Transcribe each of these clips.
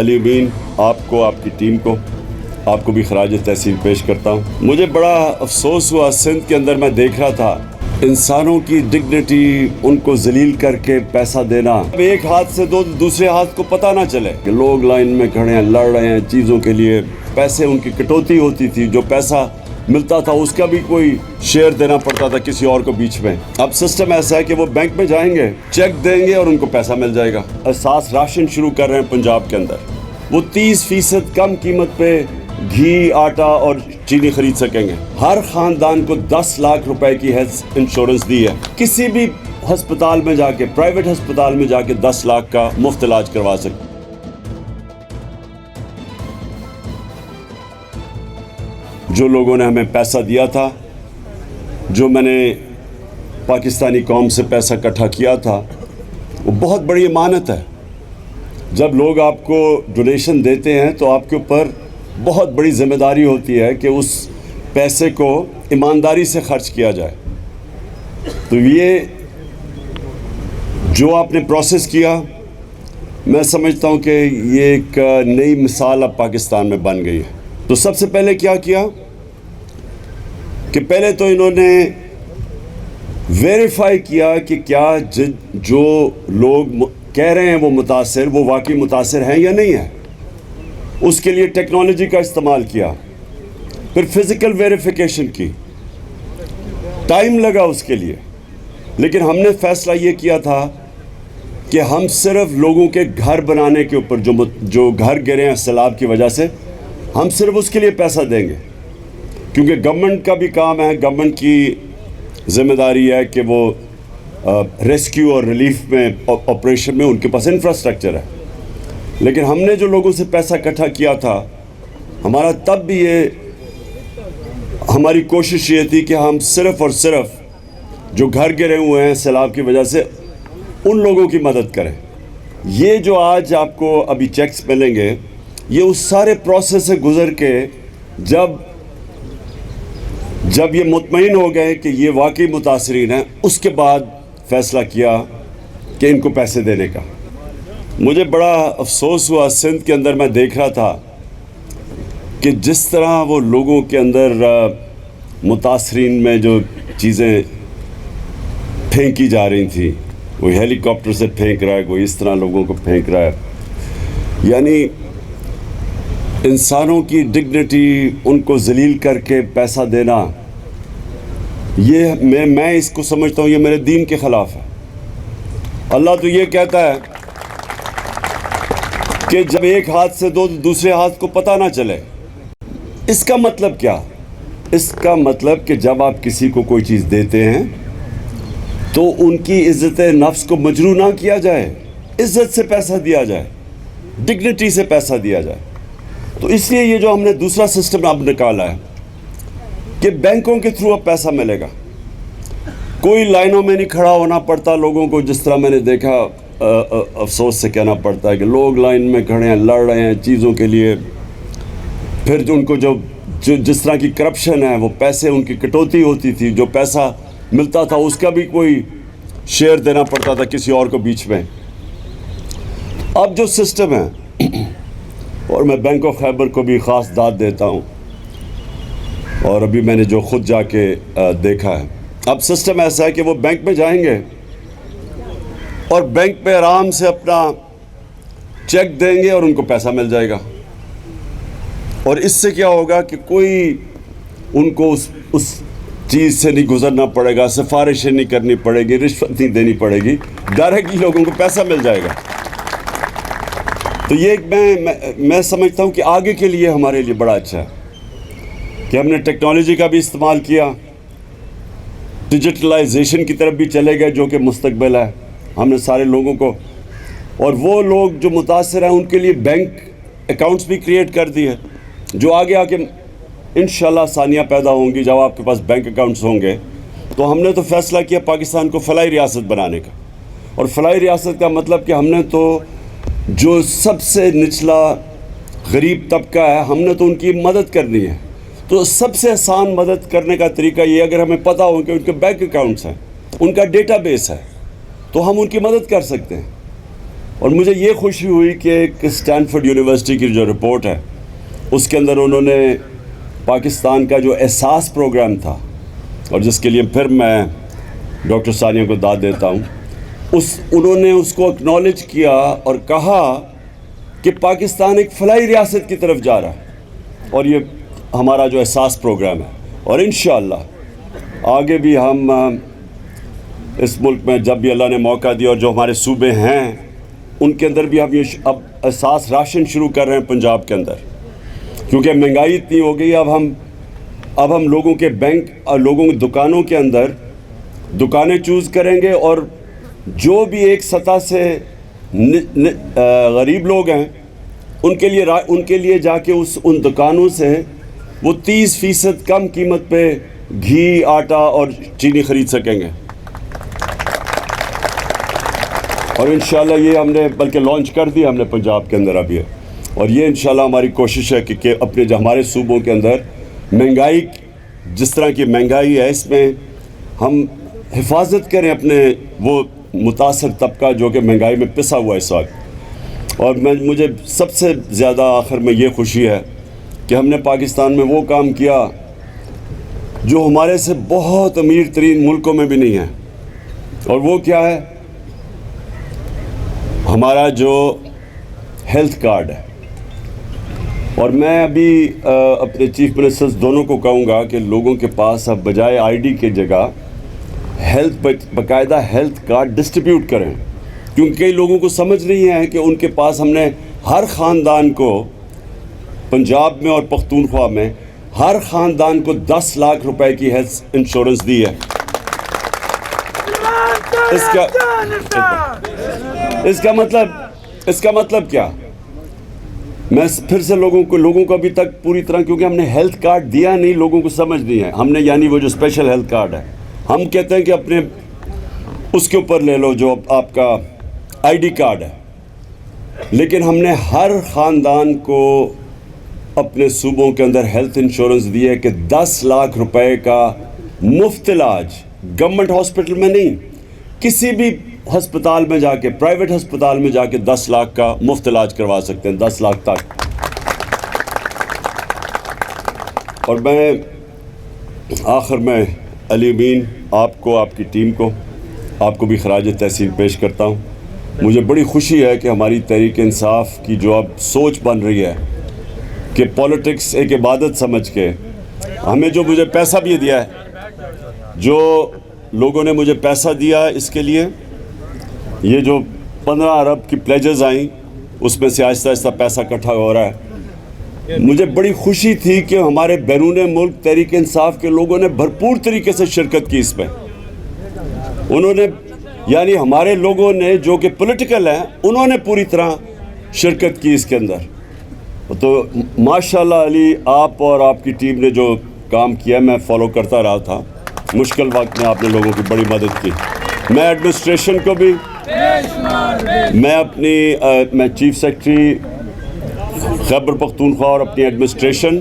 علی امین آپ کو، آپ کی ٹیم کو، آپ کو بھی خراج تحسین پیش کرتا ہوں۔ مجھے بڑا افسوس ہوا، سندھ کے اندر میں دیکھ رہا تھا انسانوں کی ڈگنیٹی ان کو ذلیل کر کے پیسہ دینا، ایک ہاتھ سے دو دوسرے ہاتھ کو پتہ نہ چلے کہ لوگ لائن میں کھڑے ہیں، لڑ رہے ہیں چیزوں کے لیے، پیسے ان کی کٹوتی ہوتی تھی، جو پیسہ ملتا تھا اس کا بھی کوئی شیئر دینا پڑتا تھا کسی اور کو بیچ میں۔ اب سسٹم ایسا ہے کہ وہ بینک میں جائیں گے، چیک دیں گے اور ان کو پیسہ مل جائے گا۔ اساس راشن شروع کر رہے ہیں پنجاب کے اندر، وہ 30% کم قیمت پہ گھی، آٹا اور چینی خرید سکیں گے۔ ہر خاندان کو 10 لاکھ روپے کی ہیلتھ انشورنس دی ہے، کسی بھی ہسپتال میں جا کے، پرائیویٹ ہسپتال میں جا کے 10 لاکھ کا مفت علاج کروا سکتے۔ جو لوگوں نے ہمیں پیسہ دیا تھا، جو میں نے پاکستانی قوم سے پیسہ اکٹھا کیا تھا، وہ بہت بڑی امانت ہے۔ جب لوگ آپ کو ڈونیشن دیتے ہیں تو آپ کے اوپر بہت بڑی ذمہ داری ہوتی ہے کہ اس پیسے کو ایمانداری سے خرچ کیا جائے۔ تو یہ جو آپ نے پروسیس کیا، میں سمجھتا ہوں کہ یہ ایک نئی مثال اب پاکستان میں بن گئی ہے۔ تو سب سے پہلے کیا کیا کہ پہلے تو انہوں نے ویریفائی کیا کہ کیا جو لوگ کہہ رہے ہیں وہ متاثر، وہ واقعی متاثر ہیں یا نہیں ہیں۔ اس کے لیے ٹیکنالوجی کا استعمال کیا، پھر فزیکل ویریفیکیشن کی، ٹائم لگا اس کے لیے، لیکن ہم نے فیصلہ یہ کیا تھا کہ ہم صرف لوگوں کے گھر بنانے کے اوپر، جو گھر گرے ہیں سیلاب کی وجہ سے، ہم صرف اس کے لیے پیسہ دیں گے، کیونکہ گورنمنٹ کا بھی کام ہے، گورنمنٹ کی ذمہ داری ہے کہ وہ ریسکیو اور ریلیف میں آپریشن میں ان کے پاس انفراسٹرکچر ہے۔ لیکن ہم نے جو لوگوں سے پیسہ اکٹھا کیا تھا، ہمارا تب بھی ہماری کوشش یہ تھی کہ ہم صرف اور صرف جو گھر گرے ہوئے ہیں سیلاب کی وجہ سے، ان لوگوں کی مدد کریں۔ یہ جو آج آپ کو ابھی چیکس ملیں گے، یہ اس سارے پروسیس سے گزر کے جب یہ مطمئن ہو گئے کہ یہ واقعی متاثرین ہیں، اس کے بعد فیصلہ کیا کہ ان کو پیسے دینے کا۔ مجھے بڑا افسوس ہوا، سندھ کے اندر میں دیکھ رہا تھا کہ جس طرح وہ لوگوں کے اندر متاثرین میں جو چیزیں پھینکی جا رہی تھیں، کوئی ہیلی کاپٹر سے پھینک رہا ہے، کوئی اس طرح لوگوں کو پھینک رہا ہے، یعنی انسانوں کی ڈگنیٹی ان کو ذلیل کر کے پیسہ دینا، یہ میں اس کو سمجھتا ہوں یہ میرے دین کے خلاف ہے۔ اللہ تو یہ کہتا ہے کہ جب ایک ہاتھ سے دو دوسرے ہاتھ کو پتہ نہ چلے۔ اس کا مطلب کیا؟ اس کا مطلب کہ جب آپ کسی کو کوئی چیز دیتے ہیں تو ان کی عزت نفس کو مجروح نہ کیا جائے، عزت سے پیسہ دیا جائے، ڈگنیٹی سے پیسہ دیا جائے۔ تو اس لیے یہ جو ہم نے دوسرا سسٹم اب نکالا ہے کہ بینکوں کے تھرو اب پیسہ ملے گا، کوئی لائنوں میں نہیں کھڑا ہونا پڑتا لوگوں کو، جس طرح میں نے دیکھا، افسوس سے کہنا پڑتا ہے کہ لوگ لائن میں کھڑے ہیں، لڑ رہے ہیں چیزوں کے لیے، پھر جو ان کو جس طرح کی کرپشن ہے، وہ پیسے ان کی کٹوتی ہوتی تھی، جو پیسہ ملتا تھا اس کا بھی کوئی شیئر دینا پڑتا تھا کسی اور کو بیچ میں۔ اب جو سسٹم ہے، اور میں بینک آف خیبر کو بھی خاص داد دیتا ہوں، اور ابھی میں نے جو خود جا کے دیکھا ہے، اب سسٹم ایسا ہے کہ وہ بینک میں جائیں گے اور بینک پہ آرام سے اپنا چیک دیں گے اور ان کو پیسہ مل جائے گا۔ اور اس سے کیا ہوگا کہ کوئی ان کو اس چیز سے نہیں گزرنا پڑے گا، سفارشیں نہیں کرنی پڑے گی، رشوت نہیں دینی پڑے گی، ڈائریکٹلی لوگوں کو پیسہ مل جائے گا۔ تو یہ میں سمجھتا ہوں کہ آگے کے لیے ہمارے لیے بڑا اچھا ہے کہ ہم نے ٹیکنالوجی کا بھی استعمال کیا، ڈیجیٹلائزیشن کی طرف بھی چلے گئے، جو کہ مستقبل ہے۔ ہم نے سارے لوگوں کو، اور وہ لوگ جو متاثر ہیں ان کے لیے بینک اکاؤنٹس بھی کریٹ کر دیے، جو آگے آ کے انشاءاللہ آسانیاں پیدا ہوں گی جب آپ کے پاس بینک اکاؤنٹس ہوں گے۔ تو ہم نے تو فیصلہ کیا پاکستان کو فلاحی ریاست بنانے کا، اور فلاحی ریاست کا مطلب کہ ہم نے تو جو سب سے نچلا غریب طبقہ ہے، ہم نے تو ان کی مدد کرنی ہے۔ تو سب سے آسان مدد کرنے کا طریقہ یہ، اگر ہمیں پتہ ہو کہ ان کے بینک اکاؤنٹس ہیں، ان کا ڈیٹا بیس ہے، تو ہم ان کی مدد کر سکتے ہیں۔ اور مجھے یہ خوشی ہوئی کہ ایک اسٹینفورڈ یونیورسٹی کی جو رپورٹ ہے اس کے اندر انہوں نے پاکستان کا جو احساس پروگرام تھا، اور جس کے لیے پھر میں ڈاکٹر ثانیہ کو داد دیتا ہوں، انہوں نے اس کو اکنالج کیا اور کہا کہ پاکستان ایک فلاحی ریاست کی طرف جا رہا ہے، اور یہ ہمارا جو احساس پروگرام ہے، اور انشاءاللہ آگے بھی ہم اس ملک میں جب بھی اللہ نے موقع دیا اور جو ہمارے صوبے ہیں ان کے اندر بھی ہم یہ اب احساس راشن شروع کر رہے ہیں پنجاب کے اندر، کیونکہ مہنگائی اتنی ہو گئی، اب ہم لوگوں کے بینک اور لوگوں کی دکانوں کے اندر دکانیں چوز کریں گے، اور جو بھی ایک سطح سے غریب لوگ ہیں ان کے لیے جا کے ان دکانوں سے وہ 30% کم قیمت پہ گھی، آٹا اور چینی خرید سکیں گے. اور انشاءاللہ یہ ہم نے بلکہ لانچ کر دیا ہم نے پنجاب کے اندر اب یہ، اور یہ انشاءاللہ ہماری کوشش ہے کہ اپنے جو ہمارے صوبوں کے اندر مہنگائی، جس طرح کی مہنگائی ہے، اس میں ہم حفاظت کریں اپنے وہ متاثر طبقہ جو کہ مہنگائی میں پسا ہوا ہے اس وقت. اور مجھے سب سے زیادہ آخر میں یہ خوشی ہے کہ ہم نے پاکستان میں وہ کام کیا جو ہمارے سے بہت امیر ترین ملکوں میں بھی نہیں ہے، اور وہ کیا ہے؟ ہمارا جو ہیلتھ کارڈ ہے. اور میں ابھی اپنے چیف منسٹرز دونوں کو کہوں گا کہ لوگوں کے پاس اب بجائے آئی ڈی کے جگہ باقاعدہ ہیلتھ کارڈ ڈسٹریبیوٹ کریں، کیونکہ کئی لوگوں کو سمجھ نہیں ہے کہ ان کے پاس ہم نے ہر خاندان کو پنجاب میں اور پختونخوا میں ہر خاندان کو 10 لاکھ روپے کی ہیلتھ انشورنس دی ہے. اس کا مطلب کیا؟ میں پھر سے لوگوں کو ابھی تک پوری طرح، کیونکہ ہم نے ہیلتھ کارڈ دیا نہیں، لوگوں کو سمجھ نہیں ہے. ہم نے یعنی وہ جو اسپیشل ہیلتھ کارڈ ہے، ہم کہتے ہیں کہ اپنے اس کے اوپر لے لو جو آپ کا آئی ڈی کارڈ ہے، لیکن ہم نے ہر خاندان کو اپنے صوبوں کے اندر ہیلتھ انشورنس دی ہے کہ 10 لاکھ روپے کا مفت علاج، گورنمنٹ ہاسپٹل میں نہیں، کسی بھی ہسپتال میں جا کے، پرائیویٹ ہسپتال میں جا کے 10 لاکھ کا مفت علاج کروا سکتے ہیں، 10 لاکھ تک. اور میں آخر میں علی امین آپ کو، آپ کی ٹیم کو، آپ کو بھی خراج تحسین پیش کرتا ہوں. مجھے بڑی خوشی ہے کہ ہماری تحریک انصاف کی جو اب سوچ بن رہی ہے کہ پولیٹکس ایک عبادت سمجھ کے ہمیں جو مجھے پیسہ بھی دیا ہے، جو لوگوں نے مجھے پیسہ دیا اس کے لیے، یہ جو 15 ارب کی پلیجز آئیں اس میں سے آہستہ آہستہ پیسہ اکٹھا ہو رہا ہے. مجھے بڑی خوشی تھی کہ ہمارے بیرون ملک تحریک انصاف کے لوگوں نے بھرپور طریقے سے شرکت کی اس میں. انہوں نے یعنی ہمارے لوگوں نے جو کہ پولیٹیکل ہیں، انہوں نے پوری طرح شرکت کی اس کے اندر. تو ماشاءاللہ علی، آپ اور آپ کی ٹیم نے جو کام کیا میں فالو کرتا رہا تھا. مشکل وقت میں آپ نے لوگوں کی بڑی مدد کی. میں ایڈمنسٹریشن کو بھی، میں چیف سیکرٹری خیبر پختونخوا اور اپنی ایڈمنسٹریشن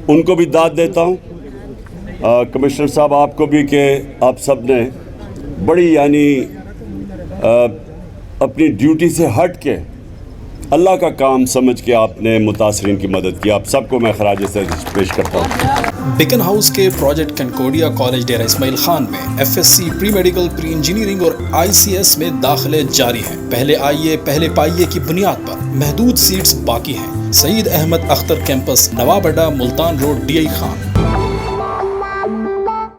ان کو بھی داد دیتا ہوں. کمشنر صاحب آپ کو بھی کہ آپ سب نے بڑی یعنی اپنی ڈیوٹی سے ہٹ کے اللہ کا کام سمجھ کے آپ نے متاثرین کی مدد کی. آپ سب کو میں خراج تحسین پیش کرتا ہوں. بیکن ہاؤس کے project Concordia college Dera Ismail Khan میں FSC pre medical, pre engineering اور ICS میں داخلے جاری ہیں. پہلے آئیے پہلے پائیے کی بنیاد پر محدود سیٹس باقی ہیں. سعید احمد اختر کیمپس، نواب اڈا، ملتان روڈ، DI خان.